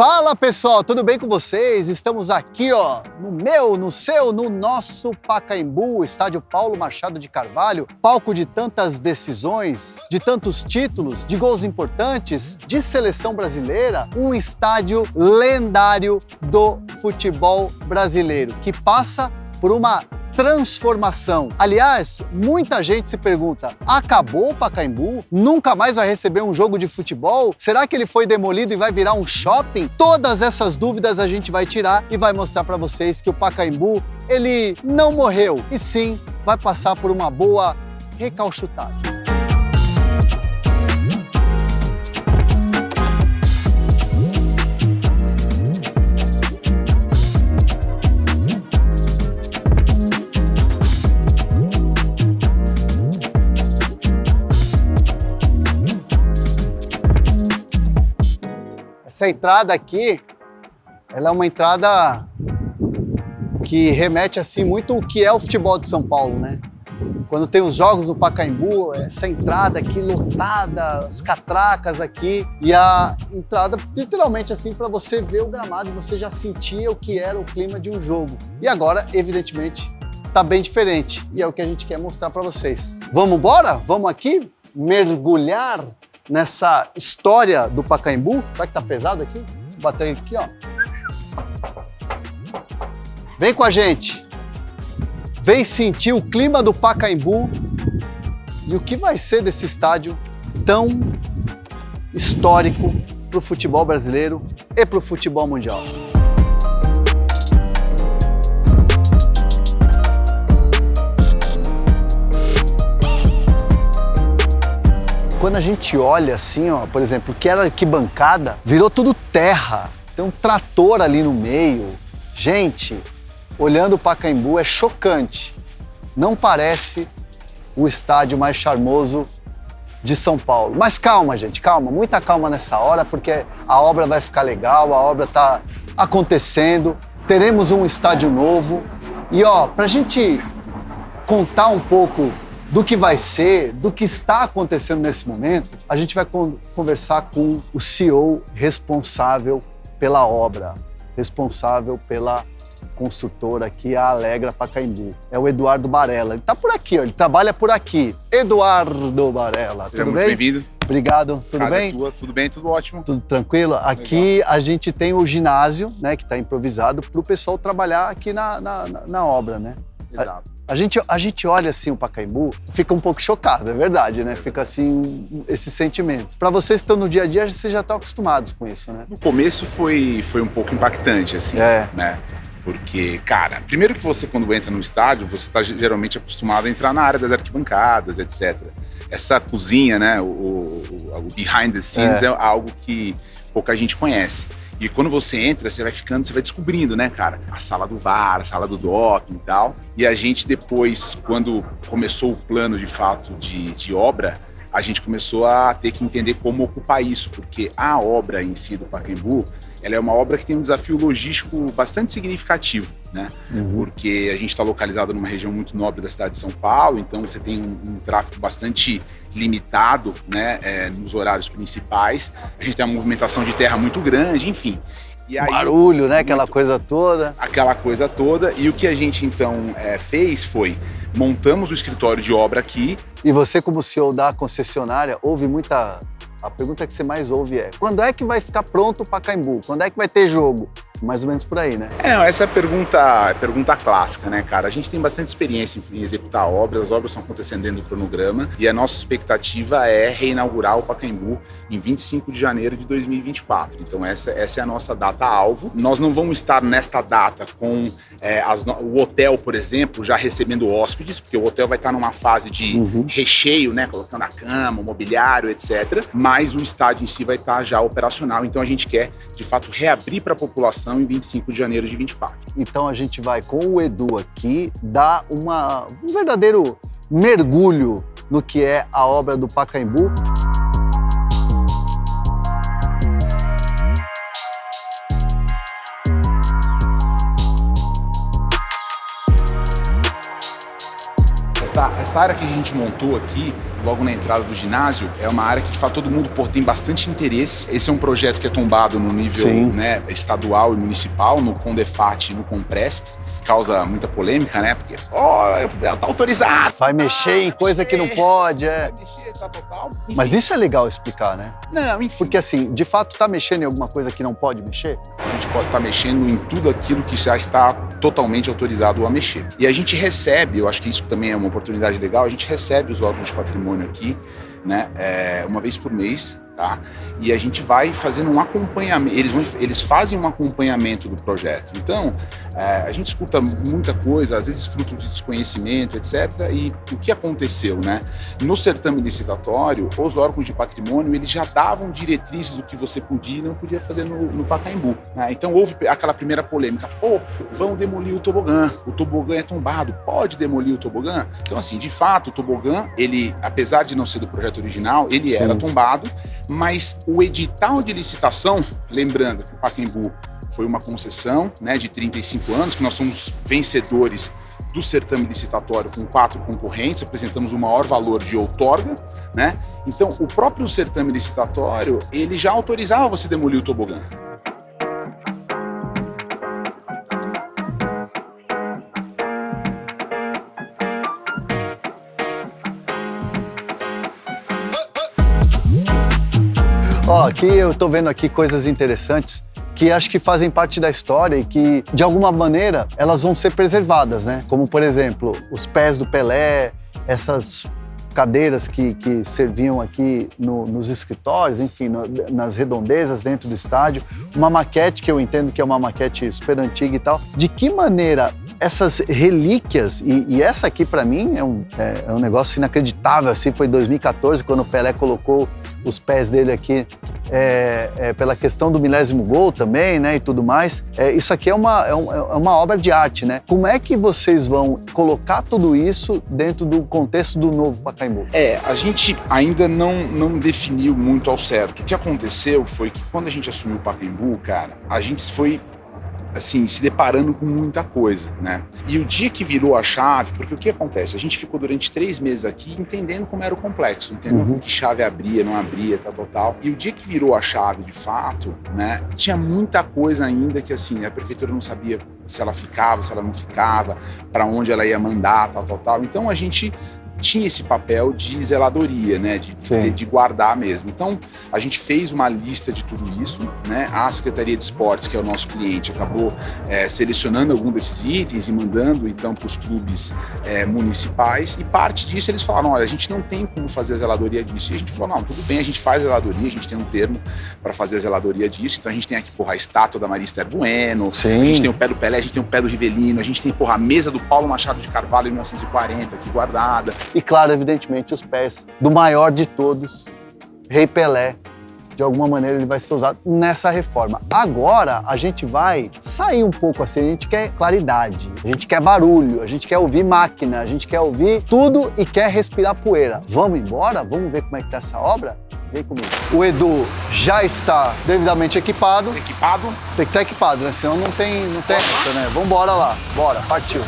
Fala pessoal, tudo bem com vocês? Estamos aqui ó, no nosso Pacaembu, estádio Paulo Machado de Carvalho, palco de tantas decisões, de tantos títulos, de gols importantes, de seleção brasileira, um estádio lendário do futebol brasileiro, que passa por uma transformação. Aliás, muita gente se pergunta, acabou o Pacaembu? Nunca mais vai receber um jogo de futebol? Será que ele foi demolido e vai virar um shopping? Todas essas dúvidas a gente vai tirar e vai mostrar para vocês que o Pacaembu, ele não morreu, e sim vai passar por uma boa recalchutada. Essa entrada aqui, ela é uma entrada que remete assim muito o que é o futebol de São Paulo, né? Quando tem os jogos no Pacaembu, essa entrada aqui lotada, as catracas aqui, e a entrada literalmente assim para você ver o gramado e você já sentia o que era o clima de um jogo. E agora, evidentemente, tá bem diferente, e é o que a gente quer mostrar para vocês. Vamos embora? Vamos aqui mergulhar nessa história do Pacaembu? Será que tá pesado aqui? Vou bater aqui, ó. Vem com a gente. Vem sentir o clima do Pacaembu e o que vai ser desse estádio tão histórico pro futebol brasileiro e pro futebol mundial. Quando a gente olha assim, ó, por exemplo, que era arquibancada, virou tudo terra. Tem um trator ali no meio. Gente, olhando o Pacaembu é chocante. Não parece o estádio mais charmoso de São Paulo. Mas calma, gente, calma. Muita calma nessa hora, porque a obra vai ficar legal, a obra tá acontecendo. Teremos um estádio novo. E ó, pra gente contar um pouco do que vai ser, do que está acontecendo nesse momento, a gente vai conversar com o CEO responsável pela obra, responsável pela construtora aqui, a Alegra Pacaembu. É o Eduardo Barella. Ele está por aqui, ó, ele trabalha por aqui. Eduardo Barella, Seja tudo muito bem? Bem-vindo. Obrigado, tudo Casa bem? É tua, tudo bem, tudo ótimo. Tudo tranquilo? Aqui legal. A gente tem o ginásio, né, que está improvisado para o pessoal trabalhar aqui na obra, né? Exato. A gente olha assim o Pacaembu, fica um pouco chocado, é verdade, né? Fica assim, esse sentimento. Para vocês que estão no dia a dia, vocês já estão acostumados com isso, né? No começo foi um pouco impactante, assim, né? Porque, cara, primeiro que você, quando entra no estádio, você está geralmente acostumado a entrar na área das arquibancadas, etc. Essa cozinha, né, o behind the scenes é algo que pouca gente conhece. E quando você entra, você vai descobrindo, né, cara? A sala do VAR, a sala do doping e tal. E a gente depois, quando começou o plano de fato de obra, a gente começou a ter que entender como ocupar isso, porque a obra em si do Pacaembu, ela é uma obra que tem um desafio logístico bastante significativo, né? Porque a gente está localizado numa região muito nobre da cidade de São Paulo, então você tem um tráfego bastante limitado, né, nos horários principais. A gente tem uma movimentação de terra muito grande, enfim. E aí, barulho, né? Aquela coisa toda. Aquela coisa toda. E o que a gente então fez foi, montamos o escritório de obra aqui. E você, como CEO da concessionária, ouve muita... A pergunta que você mais ouve é, quando é que vai ficar pronto o Pacaembu? Quando é que vai ter jogo? Mais ou menos por aí, né? Essa é a pergunta clássica, né, cara? A gente tem bastante experiência em executar obras, as obras estão acontecendo dentro do cronograma e a nossa expectativa é reinaugurar o Pacaembu em 25 de janeiro de 2024. Então essa é a nossa data-alvo. Nós não vamos estar nesta data com o hotel, por exemplo, já recebendo hóspedes, porque o hotel vai estar numa fase de recheio, né, colocando a cama, o mobiliário, etc. Mas o estádio em si vai estar já operacional, então a gente quer, de fato, reabrir para a população em 25 de janeiro de 24. Então a gente vai com o Edu aqui dar um verdadeiro mergulho no que é a obra do Pacaembu. Esta área que a gente montou aqui, logo na entrada do ginásio, é uma área que, de fato, todo mundo tem bastante interesse. Esse é um projeto que é tombado no nível, né, estadual e municipal, no Condefat e no Compresp. Causa muita polêmica, né? Porque, ela tá autorizada. Vai mexer em coisa que não pode, Vai mexer, tá total. Enfim. Mas isso é legal explicar, né? Não, enfim. Porque assim, de fato, tá mexendo em alguma coisa que não pode mexer? A gente pode estar mexendo em tudo aquilo que já está totalmente autorizado a mexer. E a gente recebe, eu acho que isso também é uma oportunidade legal, a gente recebe os órgãos de patrimônio aqui, né? Uma vez por mês, tá? E a gente vai fazendo um acompanhamento, eles fazem um acompanhamento do projeto. Então, a gente escuta muita coisa, às vezes fruto de desconhecimento, etc. E o que aconteceu, né? No certame licitatório, os órgãos de patrimônio, eles já davam diretrizes do que você podia e não podia fazer no Pacaembu, né? Então, houve aquela primeira polêmica. Vão demolir o tobogã é tombado, pode demolir o tobogã? Então, assim, de fato, o tobogã, ele, apesar de não ser do projeto original, ele era tombado, mas o edital de licitação, lembrando que o Pacaembu foi uma concessão, né, de 35 anos, que nós somos vencedores do certame licitatório com 4 concorrentes, apresentamos o maior valor de outorga, né? Então, o próprio certame licitatório, ele já autorizava você demolir o tobogã. Aqui eu tô vendo aqui coisas interessantes que acho que fazem parte da história e que, de alguma maneira, elas vão ser preservadas, né? Como, por exemplo, os pés do Pelé, essas cadeiras que serviam aqui nos escritórios, enfim, nas redondezas dentro do estádio, uma maquete que eu entendo que é uma maquete super antiga e tal. De que maneira essas relíquias, e essa aqui para mim é um negócio inacreditável, assim, foi em 2014, quando o Pelé colocou os pés dele aqui, pela questão do 1000º gol também, né, e tudo mais. Isso aqui é uma obra de arte, né? Como é que vocês vão colocar tudo isso dentro do contexto do novo Pacaembu? A gente ainda não definiu muito ao certo. O que aconteceu foi que quando a gente assumiu o Pacaembu, cara, a gente foi, assim, se deparando com muita coisa, né? E o dia que virou a chave, porque o que acontece? A gente ficou durante 3 meses aqui entendendo como era o complexo, entendendo que chave abria, não abria, tal. E o dia que virou a chave, de fato, né? Tinha muita coisa ainda que, assim, a prefeitura não sabia se ela ficava, se ela não ficava, para onde ela ia mandar, tal. Então a gente tinha esse papel de zeladoria, né, de guardar mesmo. Então, a gente fez uma lista de tudo isso, né? A Secretaria de Esportes, que é o nosso cliente, acabou selecionando algum desses itens e mandando, então, para os clubes municipais. E parte disso eles falaram, olha, a gente não tem como fazer a zeladoria disso. E a gente falou, não, tudo bem, a gente faz a zeladoria, a gente tem um termo para fazer a zeladoria disso. Então, a gente tem aqui, a estátua da Maria Esther Bueno, a gente tem o pé do Pelé, a gente tem o pé do Rivelino, a gente tem, a mesa do Paulo Machado de Carvalho, em 1940, aqui guardada. E claro, evidentemente, os pés do maior de todos, Rei Pelé. De alguma maneira ele vai ser usado nessa reforma. Agora a gente vai sair um pouco assim, a gente quer claridade, a gente quer barulho, a gente quer ouvir máquina, a gente quer ouvir tudo e quer respirar poeira. Vamos embora? Vamos ver como é que tá essa obra? Vem comigo. O Edu já está devidamente equipado. Equipado? Tem que estar equipado, né? Senão não tem essa, né? Vamos embora lá. Bora, partiu.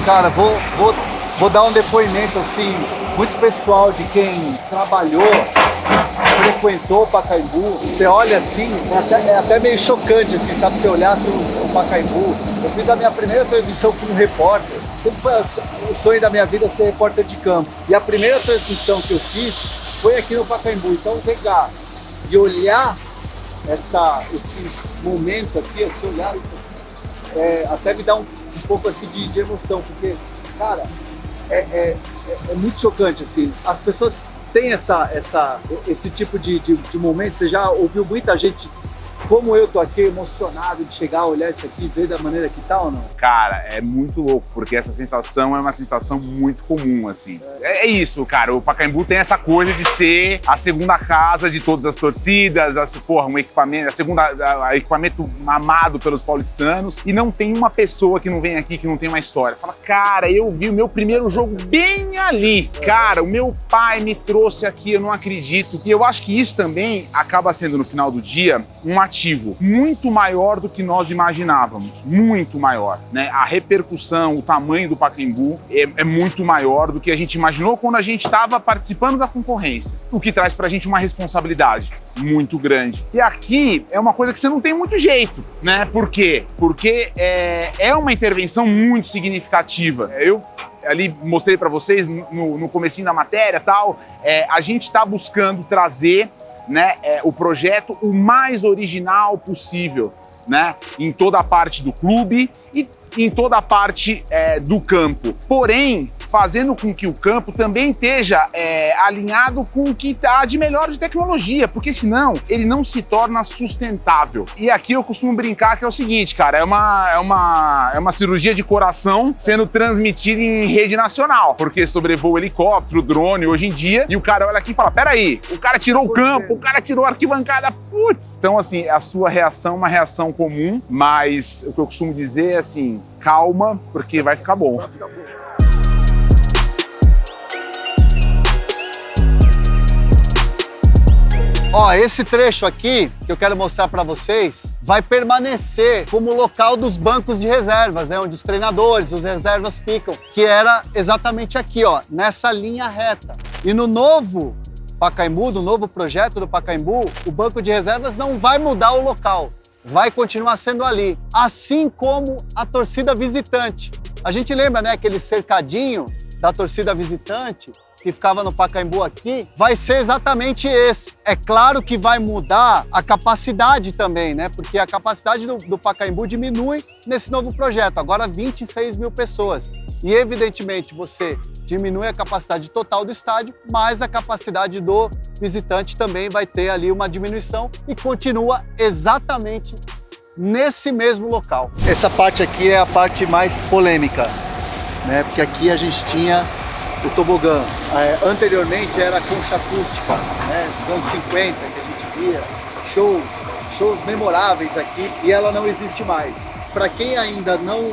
Cara, vou dar um depoimento assim, muito pessoal de quem trabalhou, frequentou o Pacaembu. Você olha assim, é até meio chocante, assim, sabe? Você olhasse o Pacaembu. Eu fiz a minha primeira transmissão como repórter. Sempre foi o sonho da minha vida ser repórter de campo. E a primeira transmissão que eu fiz foi aqui no Pacaembu. Então, pegar e olhar esse momento aqui, esse olhar, até me dá um pouco assim de emoção, porque, cara, é muito chocante, assim. As pessoas têm esse tipo de momento. Você já ouviu muita gente como eu tô aqui emocionado de chegar, olhar isso aqui, ver da maneira que tá ou não? Cara, é muito louco, porque essa sensação é uma sensação muito comum, assim. É isso, cara, o Pacaembu tem essa coisa de ser a segunda casa de todas as torcidas, um equipamento, equipamento amado pelos paulistanos, e não tem uma pessoa que não vem aqui que não tem uma história. Fala, cara, eu vi o meu primeiro jogo bem ali. Cara, o meu pai me trouxe aqui, eu não acredito. E eu acho que isso também acaba sendo, no final do dia, um ativo muito maior do que nós imaginávamos, muito maior, né? A repercussão, o tamanho do Pacaembu é muito maior do que a gente imaginou quando a gente estava participando da concorrência, o que traz pra gente uma responsabilidade muito grande. E aqui é uma coisa que você não tem muito jeito, né? Por quê? Porque é uma intervenção muito significativa. Eu ali mostrei para vocês no comecinho da matéria, tal, a gente está buscando trazer, né, o projeto o mais original possível, né, em toda a parte do clube e em toda a parte do campo. Porém, fazendo com que o campo também esteja alinhado com o que está de melhor de tecnologia, porque senão ele não se torna sustentável. E aqui eu costumo brincar que é o seguinte, cara, é uma cirurgia de coração sendo transmitida em rede nacional, porque sobrevoa helicóptero, drone hoje em dia, e o cara olha aqui e fala, peraí, o cara tirou o campo, o cara tirou a arquibancada, putz! Então, assim, a sua reação é uma reação comum, mas o que eu costumo dizer é assim, calma, porque vai ficar bom. Vai ficar bom. Ó, esse trecho aqui que eu quero mostrar para vocês vai permanecer como local dos bancos de reservas, né, onde os treinadores, os reservas ficam, que era exatamente aqui, ó, nessa linha reta. E no novo Pacaembu, no novo projeto do Pacaembu, o banco de reservas não vai mudar o local, vai continuar sendo ali, assim como a torcida visitante. A gente lembra, né, aquele cercadinho da torcida visitante que ficava no Pacaembu aqui, vai ser exatamente esse. É claro que vai mudar a capacidade também, né? Porque a capacidade do Pacaembu diminui nesse novo projeto, agora 26 mil pessoas. E evidentemente você diminui a capacidade total do estádio, mas a capacidade do visitante também vai ter ali uma diminuição e continua exatamente nesse mesmo local. Essa parte aqui é a parte mais polêmica, né? Porque aqui a gente tinha o tobogã. Anteriormente era a concha acústica, né, dos anos 50, que a gente via shows memoráveis aqui, e ela não existe mais. Para quem ainda não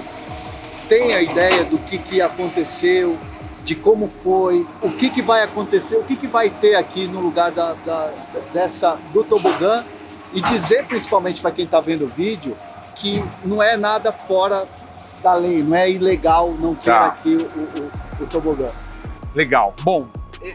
tem a ideia do que aconteceu, de como foi, o que vai acontecer, o que vai ter aqui no lugar do tobogã, e dizer principalmente para quem está vendo o vídeo que não é nada fora da lei, não é ilegal não ter aqui o tobogã. Legal. Bom,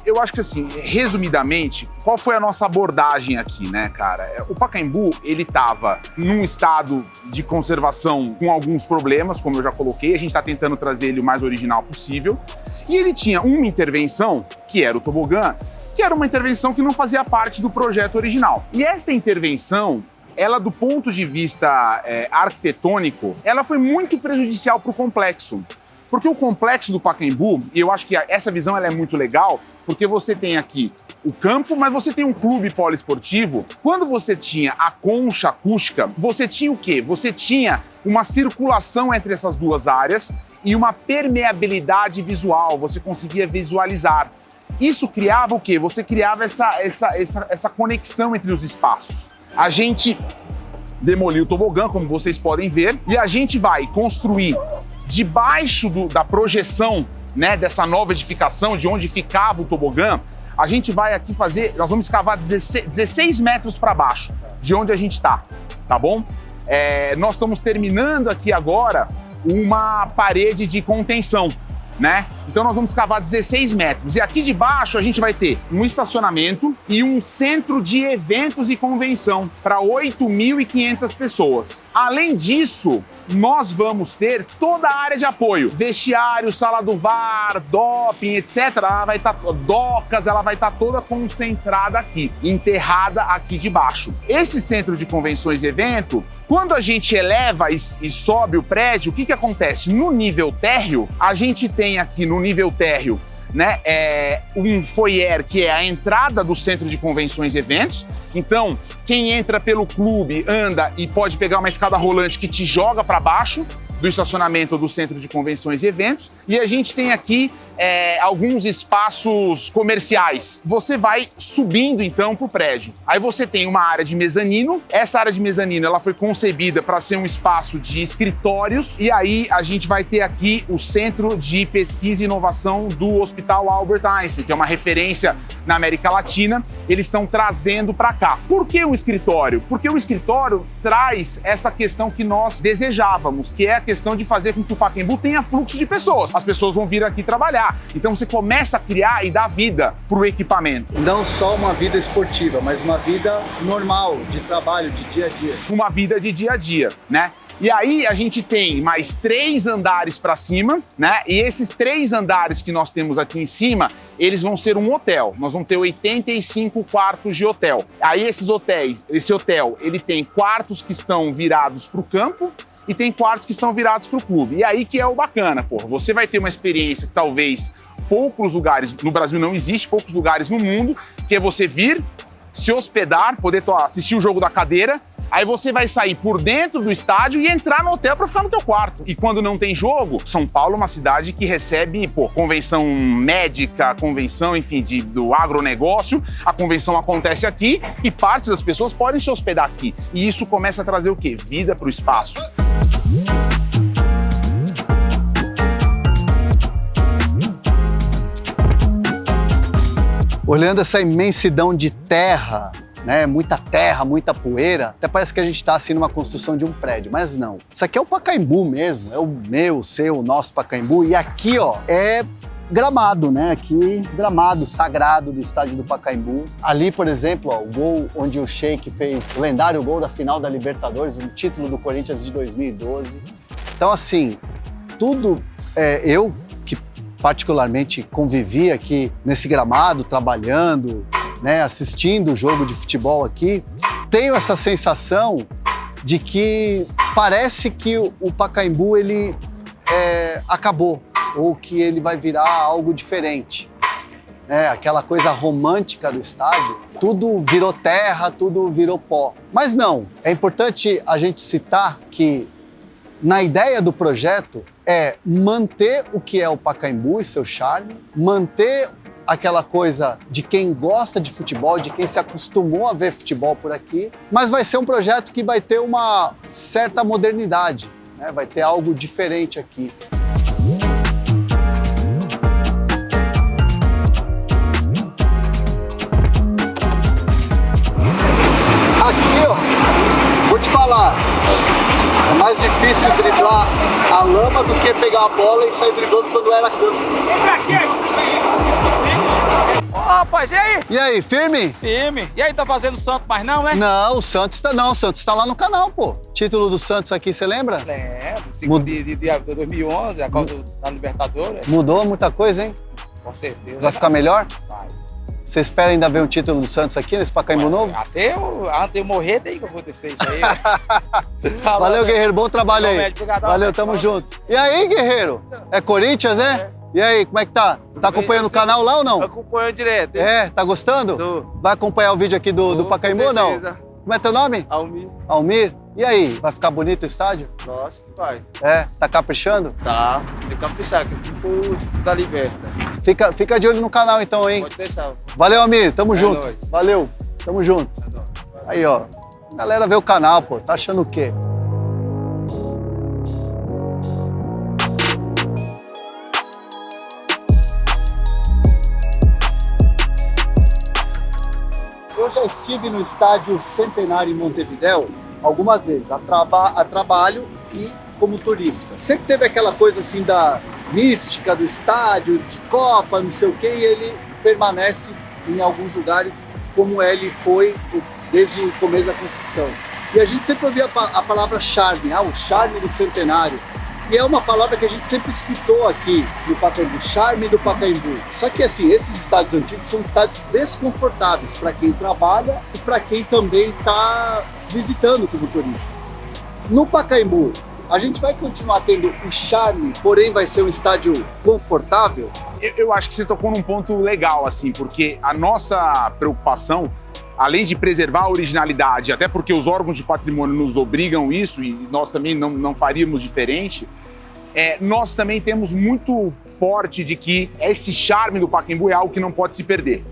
eu acho que assim, resumidamente, qual foi a nossa abordagem aqui, né, cara? O Pacaembu, ele estava num estado de conservação com alguns problemas, como eu já coloquei, a gente está tentando trazer ele o mais original possível, e ele tinha uma intervenção, que era o tobogã, que era uma intervenção que não fazia parte do projeto original. E essa intervenção, ela, do ponto de vista arquitetônico, ela foi muito prejudicial para o complexo. Porque o complexo do Pacaembu, e eu acho que essa visão ela é muito legal, porque você tem aqui o campo, mas você tem um clube poliesportivo. Quando você tinha a concha acústica, você tinha o quê? Você tinha uma circulação entre essas duas áreas e uma permeabilidade visual, você conseguia visualizar. Isso criava o quê? Você criava essa conexão entre os espaços. A gente demoliu o tobogã, como vocês podem ver, e a gente vai construir debaixo da projeção, né, dessa nova edificação, de onde ficava o tobogã, a gente vai aqui nós vamos escavar 16 metros para baixo de onde a gente está, tá bom? Nós estamos terminando aqui agora uma parede de contenção, né? Então nós vamos cavar 16 metros e aqui de baixo a gente vai ter um estacionamento e um centro de eventos e convenção para 8.500 pessoas. Além disso, nós vamos ter toda a área de apoio, vestiário, sala do VAR, doping, etc. Ela vai estar, docas, ela vai estar toda concentrada aqui, enterrada aqui de baixo. Esse centro de convenções e evento, quando a gente eleva e sobe o prédio, o que acontece? No nível térreo, a gente tem aqui no nível térreo, né, um foyer, que é a entrada do centro de convenções e eventos. Então, quem entra pelo clube anda e pode pegar uma escada rolante que te joga para baixo do estacionamento do centro de convenções e eventos. E a gente tem aqui alguns espaços comerciais. Você vai subindo então para o prédio. Aí você tem uma área de mezanino. Essa área de mezanino ela foi concebida para ser um espaço de escritórios. E aí a gente vai ter aqui o Centro de Pesquisa e Inovação do Hospital Albert Einstein, que é uma referência na América Latina. Eles estão trazendo para cá. Por que o escritório? Porque o escritório traz essa questão que nós desejávamos, que é a questão de fazer com que o Pacaembu tenha fluxo de pessoas. As pessoas vão vir aqui trabalhar. Então você começa a criar e dar vida para o equipamento. Não só uma vida esportiva, mas uma vida normal, de trabalho, de dia a dia. Uma vida de dia a dia, né? E aí a gente tem mais 3 andares para cima, né? E esses 3 andares que nós temos aqui em cima, eles vão ser um hotel. Nós vamos ter 85 quartos de hotel. Aí esse hotel, ele tem quartos que estão virados para o campo, e tem quartos que estão virados para o clube. E aí que é o bacana, porra. Você vai ter uma experiência que talvez poucos lugares, no Brasil não existe, poucos lugares no mundo, que é você vir, se hospedar, poder assistir o jogo da cadeira, aí você vai sair por dentro do estádio e entrar no hotel para ficar no teu quarto. E quando não tem jogo, São Paulo é uma cidade que recebe, convenção médica, convenção, enfim, do agronegócio. A convenção acontece aqui e parte das pessoas podem se hospedar aqui. E isso começa a trazer o quê? Vida para o espaço. Olhando essa imensidão de terra, né? Muita terra, muita poeira, até parece que a gente está assim numa construção de um prédio, mas não. Isso aqui é o Pacaembu mesmo, é o meu, o seu, o nosso Pacaembu. E aqui, ó, é gramado, né? Aqui, gramado sagrado do estádio do Pacaembu. Ali, por exemplo, ó, o gol onde o Sheik fez o lendário gol da final da Libertadores, o título do Corinthians de 2012. Então, assim, tudo eu que particularmente convivi aqui nesse gramado, trabalhando, né, assistindo o jogo de futebol aqui, tenho essa sensação de que parece que o Pacaembu ele acabou, ou que ele vai virar algo diferente. Aquela coisa romântica do estádio, tudo virou terra, tudo virou pó. Mas não, é importante a gente citar que na ideia do projeto é manter o que é o Pacaembu e seu charme, manter aquela coisa de quem gosta de futebol, de quem se acostumou a ver futebol por aqui, mas vai ser um projeto que vai ter uma certa modernidade, né? Vai ter algo diferente aqui. Aqui, ó, vou te falar, é mais difícil driblar a lama do que pegar a bola e sair driblando quando era campo. Ô, rapaz, e aí? E aí, firme? Firme. E aí, tá fazendo Santos mais não, né? Não, o Santos tá lá no canal, pô. Título do Santos aqui, você lembra? Segundo de 2011, a Copa da Libertadores. Mudou muita coisa, hein? Com certeza. Vai ficar melhor? Vai. Você espera ainda ver um título do Santos aqui nesse Pacaembu novo? Até eu morrer tem que acontecer isso aí. Valeu, Guerreiro. Bom trabalho aí. Valeu, tamo junto. E aí, Guerreiro? É Corinthians, né? E aí, como é que tá? Tá acompanhando o canal lá ou não? Acompanho direto. Tá gostando? Tô. Vai acompanhar o vídeo aqui do Pacaembu ou não? Como é teu nome? Almir. Almir? E aí, vai ficar bonito o estádio? Nossa, que vai. Tá caprichando? Tá, tem que caprichar, que tudo tá liberta. Fica de olho no canal então, hein? Pode deixar. Valeu, Almir, tamo junto. Nóis. Valeu, tamo junto. Aí, ó, a galera vê o canal, pô, tá achando o quê? Eu já estive no estádio Centenário em Montevidéu algumas vezes, a trabalho e como turista. Sempre teve aquela coisa assim da mística do estádio, de Copa, não sei o quê, e ele permanece em alguns lugares como ele foi desde o começo da construção. E a gente sempre ouvia a palavra charme, o charme do Centenário. E é uma palavra que a gente sempre escutou aqui no Pacaembu, charme do Pacaembu. Só que assim, esses estádios antigos são estádios desconfortáveis para quem trabalha e para quem também está visitando como turista. No Pacaembu, A gente vai continuar tendo o charme, porém vai ser um estádio confortável? Eu acho que você tocou num ponto legal, assim, porque a nossa preocupação, além de preservar a originalidade, até porque os órgãos de patrimônio nos obrigam isso e nós também não faríamos diferente, nós também temos muito forte de que esse charme do Pacaembu é algo que não pode se perder.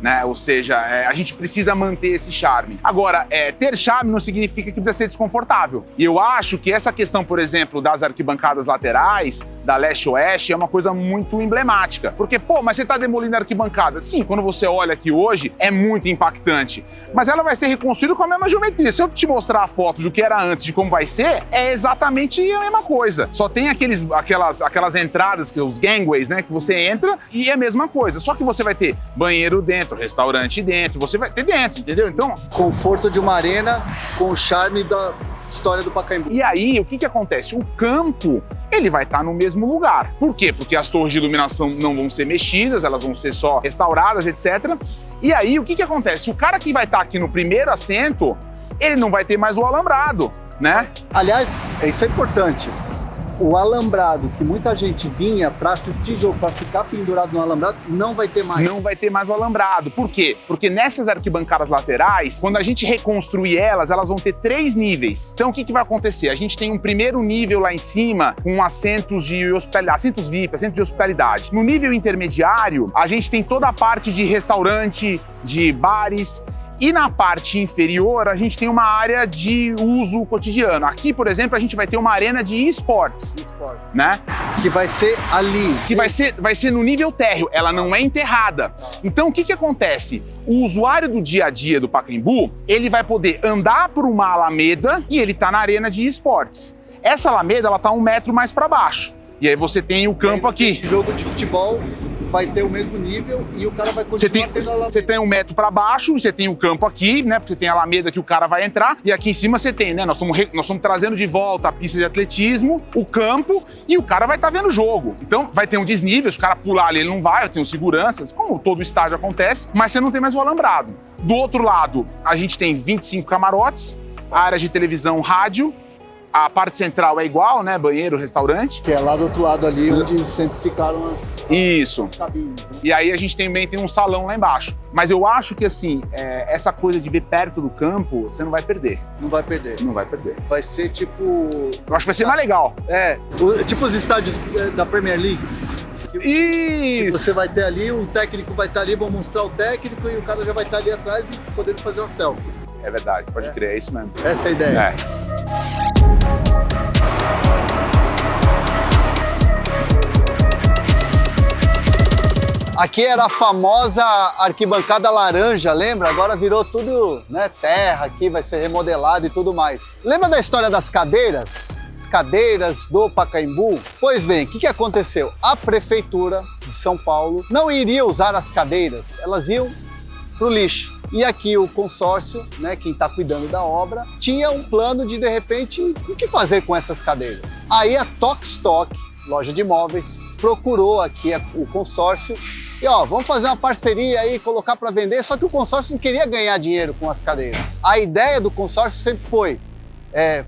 Né? Ou seja, a gente precisa manter esse charme. Agora, ter charme não significa que precisa ser desconfortável. E eu acho que essa questão, por exemplo, das arquibancadas laterais, da leste-oeste, é uma coisa muito emblemática. Porque, mas você tá demolindo a arquibancada. Sim, quando você olha aqui hoje, é muito impactante. Mas ela vai ser reconstruída com a mesma geometria. Se eu te mostrar fotos do que era antes de como vai ser, é exatamente a mesma coisa. Só tem aquelas entradas, os gangways, né, que você entra e é a mesma coisa. Só que você vai ter banheiro dentro, restaurante dentro, você vai ter dentro, entendeu? Então, conforto de uma arena com o charme da história do Pacaembu. E aí, o que acontece? O campo, ele vai estar no mesmo lugar. Por quê? Porque as torres de iluminação não vão ser mexidas, elas vão ser só restauradas, etc. E aí, o que acontece? O cara que vai estar aqui no primeiro assento, ele não vai ter mais o alambrado, né? Aliás, isso é importante. O alambrado, que muita gente vinha para assistir jogo, para ficar pendurado no alambrado, não vai ter mais. Não vai ter mais o alambrado. Por quê? Porque nessas arquibancadas laterais, quando a gente reconstruir elas vão ter 3 níveis. Então o que vai acontecer? A gente tem um primeiro nível lá em cima com assentos de hospitalidade, assentos VIP, assentos de hospitalidade. No nível intermediário, a gente tem toda a parte de restaurante, de bares. E na parte inferior, a gente tem uma área de uso cotidiano. Aqui, por exemplo, a gente vai ter uma arena de esportes, né? Que vai ser ali. Que vai ser no nível térreo, ela não é enterrada. Então, o que acontece? O usuário do dia a dia do Pacaembu, ele vai poder andar por uma alameda e ele tá na arena de esportes. Essa alameda, ela tá 1 metro mais para baixo. E aí você tem o campo aqui. Jogo de futebol vai ter o mesmo nível e o cara vai continuar tendo a alameda. Você tem 1 metro para baixo, você tem o campo aqui, né? Porque tem a alameda que o cara vai entrar. E aqui em cima você tem, né? Nós estamos trazendo de volta a pista de atletismo, o campo, e o cara vai estar vendo o jogo. Então vai ter um desnível, se o cara pular ali, ele não vai ter um seguranças, como todo estádio acontece, mas você não tem mais o alambrado. Do outro lado, a gente tem 25 camarotes, áreas de televisão, rádio. A parte central é igual, né? Banheiro, restaurante. Que é lá do outro lado ali, onde sempre ficaram as cabines. Né? E aí a gente também tem um salão lá embaixo. Mas eu acho que, assim, essa coisa de ver perto do campo, você não vai perder. Não vai perder. Não vai perder. Vai ser tipo... Eu acho que vai ser mais legal. Tipo os estádios da Premier League. Isso! Você vai ter ali, o técnico vai estar ali, vão mostrar o técnico e o cara já vai estar ali atrás e podendo fazer uma selfie. É verdade, pode crer, é isso mesmo. Essa é a ideia. Aqui era a famosa arquibancada laranja, lembra? Agora virou tudo, né, terra aqui, vai ser remodelado e tudo mais. Lembra da história das cadeiras? As cadeiras do Pacaembu? Pois bem, o que aconteceu? A Prefeitura de São Paulo não iria usar as cadeiras, elas iam para o lixo. E aqui o consórcio, né, quem está cuidando da obra, tinha um plano de repente, o que fazer com essas cadeiras? Aí a Tokstok, loja de imóveis, procurou aqui o consórcio e vamos fazer uma parceria aí, colocar para vender, só que o consórcio não queria ganhar dinheiro com as cadeiras. A ideia do consórcio sempre foi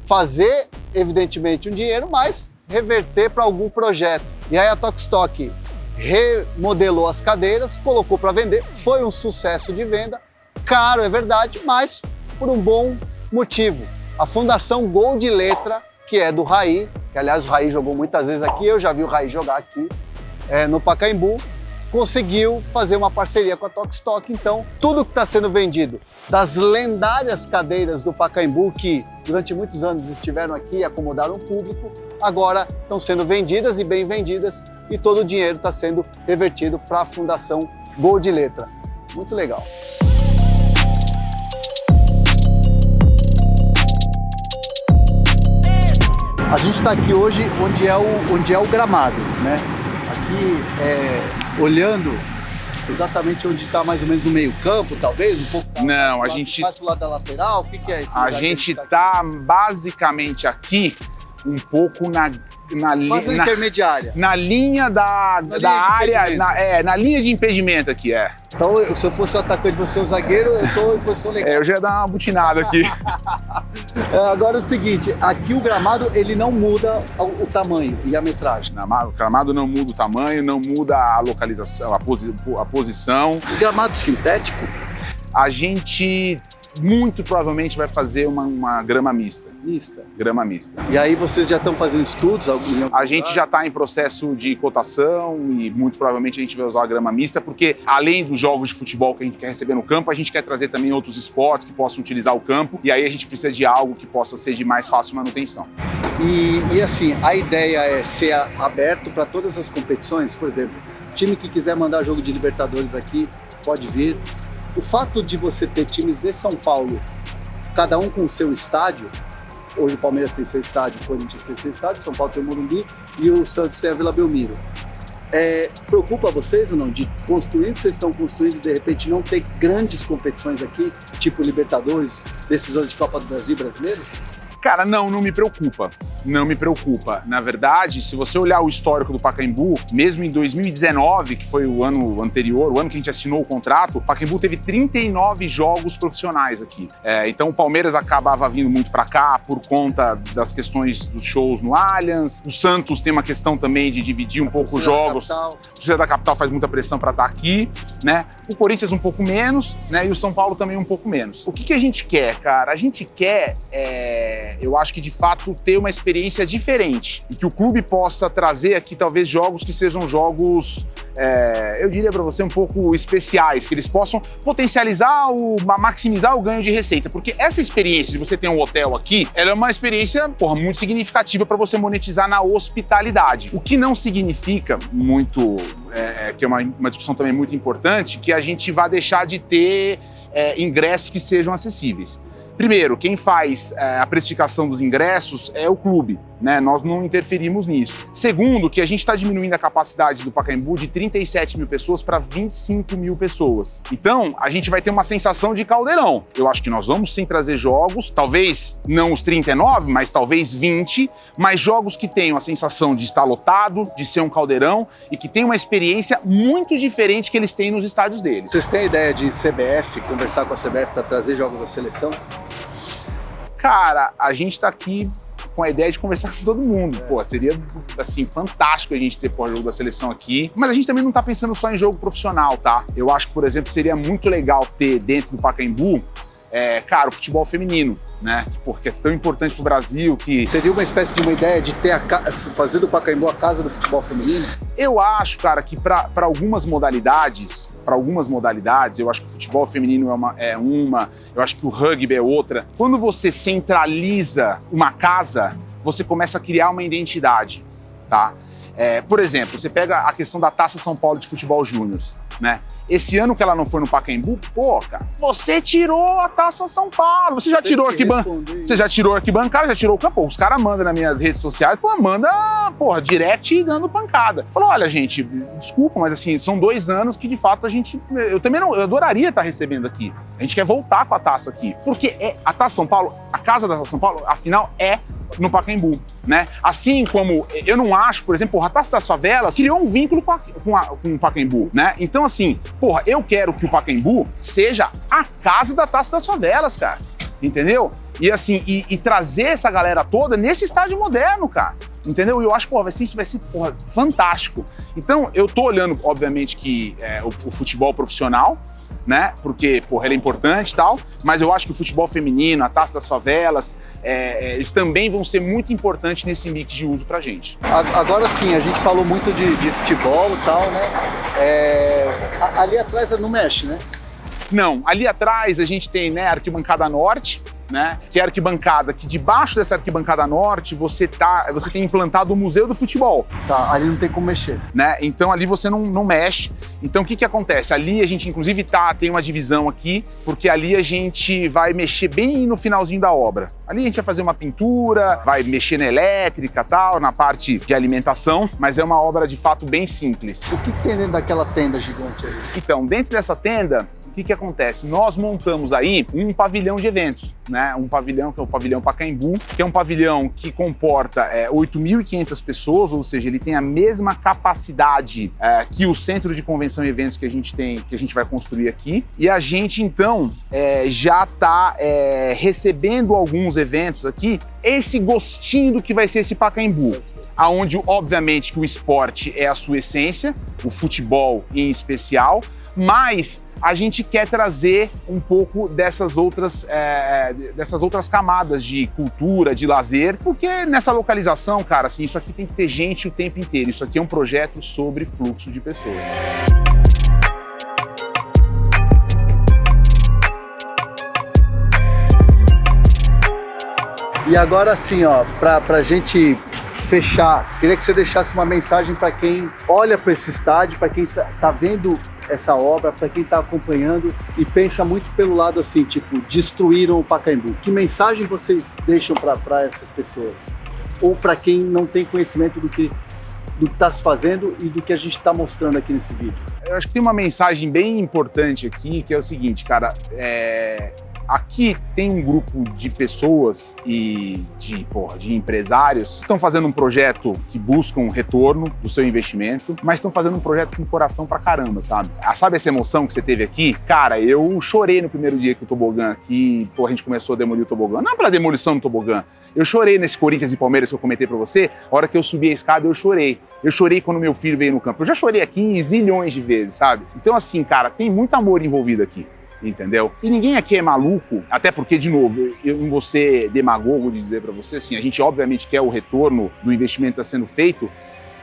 fazer, evidentemente, um dinheiro, mas reverter para algum projeto. E aí a Tokstok remodelou as cadeiras, colocou para vender, foi um sucesso de venda, caro, é verdade, mas por um bom motivo. A Fundação Gol de Letra, que é do Raí, que aliás o Raí jogou muitas vezes aqui, eu já vi o Raí jogar aqui no Pacaembu, conseguiu fazer uma parceria com a Tokstok. Então, tudo que está sendo vendido das lendárias cadeiras do Pacaembu, que durante muitos anos estiveram aqui e acomodaram o público, agora estão sendo vendidas e bem vendidas e todo o dinheiro está sendo revertido para a Fundação Gol de Letra. Muito legal. A gente está aqui hoje onde é o gramado, né? Aqui, olhando exatamente onde está mais ou menos o meio campo, talvez, um pouco não, mais pro lado da lateral, o que é isso? A gente está basicamente aqui, um pouco na intermediária. Na linha da área, na linha de impedimento aqui, Então, se eu fosse o atacante e você o zagueiro, eu estou em posição legal. Eu já ia dar uma butinada aqui. Agora é o seguinte, aqui o gramado ele não muda o tamanho e a metragem. O gramado não muda o tamanho, não muda a localização, a posição. O gramado sintético? A gente muito provavelmente vai fazer uma grama mista. Grama mista. E aí vocês já estão fazendo estudos? A gente já está em processo de cotação e muito provavelmente a gente vai usar a grama mista, porque além dos jogos de futebol que a gente quer receber no campo, a gente quer trazer também outros esportes que possam utilizar o campo, e aí a gente precisa de algo que possa ser de mais fácil manutenção. E assim, a ideia é ser aberto para todas as competições? Por exemplo, time que quiser mandar jogo de Libertadores aqui, pode vir. O fato de você ter times de São Paulo, cada um com o seu estádio, hoje o Palmeiras tem seu estádio, o Corinthians tem seu estádio, São Paulo tem o Morumbi e o Santos tem a Vila Belmiro. Preocupa vocês ou não, de construir o que vocês estão construindo e de repente não ter grandes competições aqui, tipo Libertadores, decisões de Copa do Brasil brasileiro? Cara, não me preocupa. Não me preocupa. Na verdade, se você olhar o histórico do Pacaembu, mesmo em 2019, que foi o ano anterior, o ano que a gente assinou o contrato, o Pacaembu teve 39 jogos profissionais aqui. Então o Palmeiras acabava vindo muito pra cá por conta das questões dos shows no Allianz. O Santos tem uma questão também de dividir um pouco os jogos. A torcida da capital faz muita pressão pra estar aqui, né? O Corinthians um pouco menos, né? E o São Paulo também um pouco menos. O que a gente quer, cara? A gente quer, eu acho que de fato ter uma experiência diferente e que o clube possa trazer aqui talvez jogos que sejam jogos, eu diria para você, um pouco especiais, que eles possam potencializar, maximizar o ganho de receita, porque essa experiência de você ter um hotel aqui, ela é uma experiência, muito significativa para você monetizar na hospitalidade. O que não significa muito, que é uma discussão também muito importante, que a gente vai deixar de ter ingressos que sejam acessíveis. Primeiro, quem faz a precificação dos ingressos é o clube, né? Nós não interferimos nisso. Segundo, que a gente está diminuindo a capacidade do Pacaembu de 37 mil pessoas para 25 mil pessoas. Então, a gente vai ter uma sensação de caldeirão. Eu acho que nós vamos sim trazer jogos, talvez não os 39, mas talvez 20, mas jogos que tenham a sensação de estar lotado, de ser um caldeirão e que tenham uma experiência muito diferente que eles têm nos estádios deles. Vocês têm a ideia de CBF, conversar com a CBF para trazer jogos da seleção? Cara, a gente tá aqui com a ideia de conversar com todo mundo. Seria, assim, fantástico a gente ter jogo da seleção aqui. Mas a gente também não tá pensando só em jogo profissional, tá? Eu acho que, por exemplo, seria muito legal ter dentro do Pacaembu, cara, o futebol feminino, né? Porque é tão importante pro Brasil que... Seria uma espécie de uma ideia de ter fazer do Pacaembu a casa do futebol feminino? Eu acho, cara, que para algumas modalidades, eu acho que o futebol feminino é uma, eu acho que o rugby é outra. Quando você centraliza uma casa, você começa a criar uma identidade, tá? Por exemplo, você pega a questão da Taça São Paulo de Futebol Júnior, né? Esse ano que ela não foi no Pacaembu, cara, você tirou a Taça São Paulo, você já tirou você já tirou arquibancada, já tirou o campo. Os caras mandam nas minhas redes sociais, manda, direct dando pancada. Falou, olha, gente, desculpa, mas assim, são 2 anos que de fato eu adoraria estar recebendo aqui. A gente quer voltar com a taça aqui, porque a Taça São Paulo, a casa da Taça São Paulo, afinal no Pacaembu, né? Assim como eu não acho, por exemplo, a Taça das Favelas criou um vínculo com o Pacaembu, né? Então, assim, eu quero que o Pacaembu seja a casa da Taça das Favelas, cara. Entendeu? E assim, e trazer essa galera toda nesse estádio moderno, cara. Entendeu? E eu acho, isso vai ser fantástico. Então, eu tô olhando, obviamente, que o futebol profissional, né? Porque, ele é importante e tal, mas eu acho que o futebol feminino, a Taça das Favelas, eles também vão ser muito importantes nesse mix de uso pra gente. Agora sim, a gente falou muito de futebol e tal, né? Ali atrás não mexe, né? Não, ali atrás a gente tem, né, a arquibancada norte, né? Que é a arquibancada que debaixo dessa arquibancada norte você tem implantado o Museu do Futebol. Tá, ali não tem como mexer. Né? Então ali você não mexe. Então o que acontece? Ali a gente inclusive tem uma divisão aqui, porque ali a gente vai mexer bem no finalzinho da obra. Ali a gente vai fazer uma pintura, vai mexer na elétrica e tal, na parte de alimentação, mas é uma obra de fato bem simples. O que tem dentro daquela tenda gigante aí? Então, dentro dessa tenda, que acontece? Nós montamos aí um pavilhão de eventos, né? Um pavilhão que é o pavilhão Pacaembu, que é um pavilhão que comporta 8.500 pessoas, ou seja, ele tem a mesma capacidade que o centro de convenção e eventos que a gente tem, que a gente vai construir aqui. E a gente, então, já está recebendo alguns eventos aqui, esse gostinho do que vai ser esse Pacaembu, aonde, obviamente, que o esporte é a sua essência, o futebol em especial, mas a gente quer trazer um pouco dessas outras camadas de cultura, de lazer, porque nessa localização, cara, assim, isso aqui tem que ter gente o tempo inteiro. Isso aqui é um projeto sobre fluxo de pessoas. E agora sim, ó, pra gente fechar, queria que você deixasse uma mensagem para quem olha para esse estádio, para quem tá vendo essa obra, para quem está acompanhando e pensa muito pelo lado assim, tipo, destruíram o Pacaembu. Que mensagem vocês deixam para essas pessoas? Ou para quem não tem conhecimento do que está se fazendo e do que a gente está mostrando aqui nesse vídeo? Eu acho que tem uma mensagem bem importante aqui, que é o seguinte, cara, aqui tem um grupo de pessoas e de empresários que estão fazendo um projeto que busca um retorno do seu investimento, mas estão fazendo um projeto com coração pra caramba, sabe? Sabe essa emoção que você teve aqui? Cara, eu chorei no primeiro dia que o tobogã aqui, a gente começou a demolir o tobogã. Não pela demolição do tobogã. Eu chorei nesse Corinthians e Palmeiras que eu comentei pra você. A hora que eu subi a escada, eu chorei. Eu chorei quando meu filho veio no campo. Eu já chorei aqui zilhões de vezes, sabe? Então, assim, cara, tem muito amor envolvido aqui. Entendeu? E ninguém aqui é maluco, até porque, de novo, eu não vou ser demagogo de dizer pra você, assim, a gente obviamente quer o retorno do investimento que está sendo feito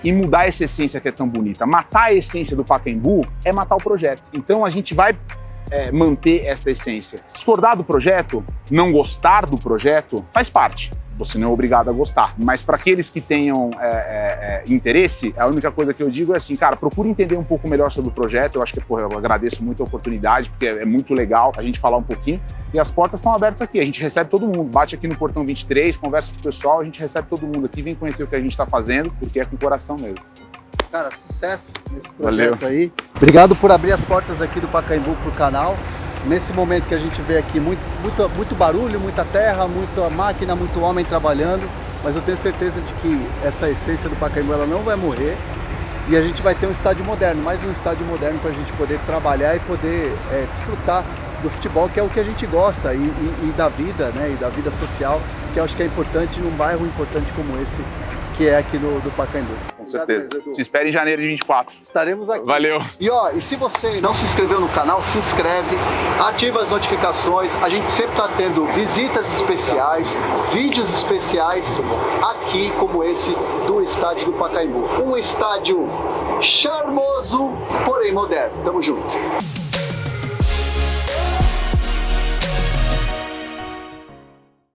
e mudar essa essência que é tão bonita. Matar a essência do Pacaembu é matar o projeto. Então a gente vai manter essa essência. Discordar do projeto, não gostar do projeto, faz parte. Você não é obrigado a gostar. Mas para aqueles que tenham interesse, a única coisa que eu digo é assim, cara, procure entender um pouco melhor sobre o projeto. Eu acho que, eu agradeço muito a oportunidade, porque é muito legal a gente falar um pouquinho. E as portas estão abertas aqui, a gente recebe todo mundo. Bate aqui no Portão 23, conversa com o pessoal, a gente recebe todo mundo aqui, vem conhecer o que a gente está fazendo, porque é com o coração mesmo. Cara, sucesso nesse projeto aí. Obrigado por abrir as portas aqui do Pacaembu pro canal. Nesse momento que a gente vê aqui muito barulho, muita terra, muita máquina, muito homem trabalhando, mas eu tenho certeza de que essa essência do Pacaembu ela não vai morrer e a gente vai ter um estádio moderno, mais um estádio moderno para a gente poder trabalhar e poder desfrutar do futebol, que é o que a gente gosta, e da vida, né, e da vida social, que eu acho que é importante num bairro importante como esse, que é aqui do Pacaembu. Com certeza. Te espero em janeiro de 24. Estaremos aqui. Valeu. E se você não se inscreveu no canal, se inscreve, ativa as notificações. A gente sempre está tendo visitas especiais, vídeos especiais aqui como esse do estádio do Pacaembu. Um estádio charmoso, porém moderno. Tamo junto.